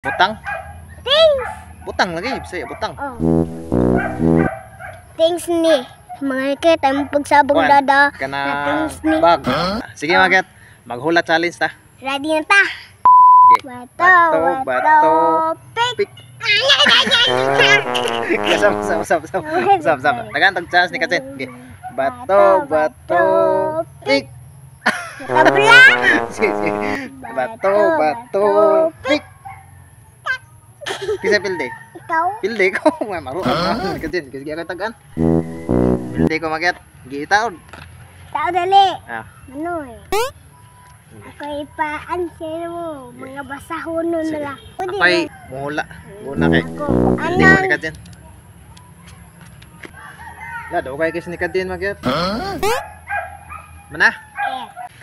Butang? Thanks. Butang lagi, bisa ya butang. Oh. Thanks nih. Mga kita mo pagsabong Kuan, dada. kana Thanks nih. bag. Sige Maket, maghula challenge ta. Ready na ta. Okay. Bato, pick. Pick. Sam. Nagantog chance ni Katsin. Okay. Bato, pick. Tabla. Sige. Bato, pick. Kisa pilde. Ikaw. Pilde ko, may maro. Katsin, sige ako tagan. Pilde ko Maket. Gitaon. Tao dali. Ah. Ano eh? Ako ipa-answer mo. Mga basahon nun nila. Apay, mula. Muna kay. Ako. Pilde ko ni Anong? Katsin. Lado kay kis ni Katsin Maket. Mana?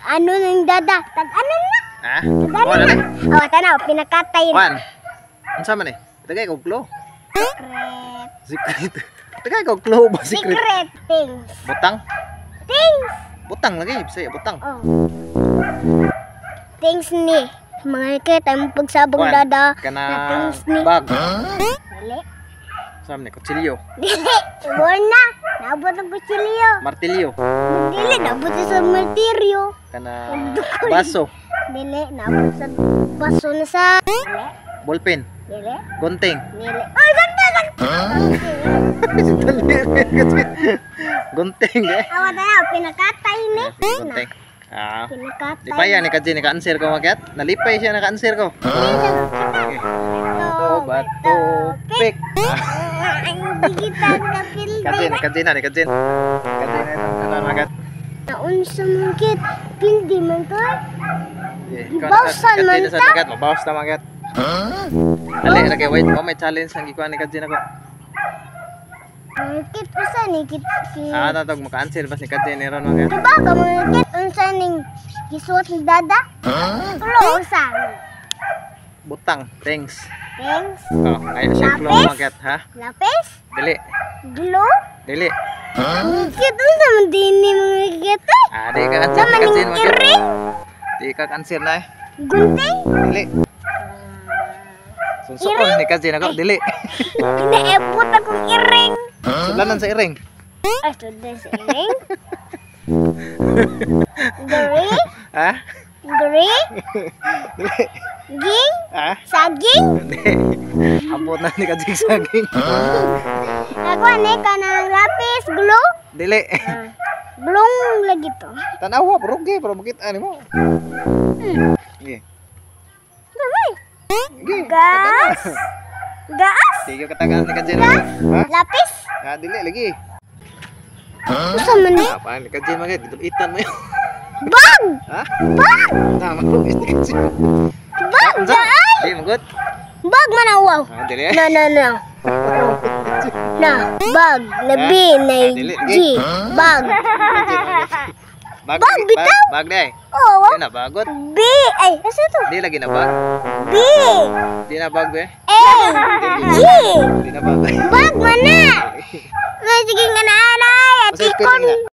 Ano nang dada? Tag-ano na? Ah? Tag-ano Wala na? na. Awa, tanaw. Pinakatay na. Wan. Unsa man eh? Tagay ko glow. Secret. Secret. Tagay ko glow ba secret? Secret things. Butang? Things. Butang lagi, bisa ya butang. Oh. Things ni. Mga kita mo pagsabong Kuan, dada. kana things ni. bag. Dili. Sam ni kutsilyo. Dili. Iwan na. Nabot ang kutsilyo. Martilyo. Dili. Nabot sa martiryo. Kana baso. Dili. Nabot sa baso na sa. Dili. Ballpen. Dili. Gunting. Dili. Ay, ganda. Gunting eh. Awa tanaw. Pinakatay ni. Gunting. Ah. Pinakatay. Lipay yan ni Katsin, naka-answer ko Maket. Nalipay siya naka-answer ko. Okay. Bato, pick. Hindi kita napildi. Katsin na ni Katsin. Katsin na ito. Maket. Naunsa mong kit. Pildi man to. Bawsan man ta. Mabawas na Maket. Dali, lagi, wait. May challenge ang gikuha ni Katsin ako. Kit usa ni kit. Ah, tatog maka-answer bas ni Katsin ni Ron Maket. Diba ka mga kit unsa ning gisuot ni dada? Ulo usa. Butang, thanks. Thanks. Oh, ayo siya flow Lapis? Maket, ha? Lapis? Dili, Glue? dili. Kit unsa man din ni mga kit? Ah, di ka answer ni Sama Katsin ning Maket. iring? Di ka answer na eh. Gunting? Dili. Sunsuon ni Katsin ako, dili. Inaepot akong iring. Sudlanan sa iring. Ay, sudan sa iring. Gari? Ha? Gari? Dili. Ging? Ha? Saging? Hindi. Abot na ni Katsin saging. Ako ane ka ng lapis, glue? Dili. Blong lagi to. Tanawa, rugi, pero bakit ano mo? Sige. Gawin. Sige. Gas? Gas? Sige, katagaan ni Katsin. Ha? Lapis? Ah, dili, lagi. Usa man ni? Apa ni Katsin Maket? Itan mo yun. Bag! Ha? Bag! Tama ko, ni Katsin. Bag! Daan! Di, magot. Bag man ang wow. Ah, dili. Na. Na, bag. Na B, na Dili, G. Bag. Bag, Bag, bitaw? Bag, dai. Oh, Di na bagot. B. Ay, asa to? Di lagi na bag. B. Di na bag, be. A. G. Di na bag. Bag man na. Sige nga na, Basta spelling na.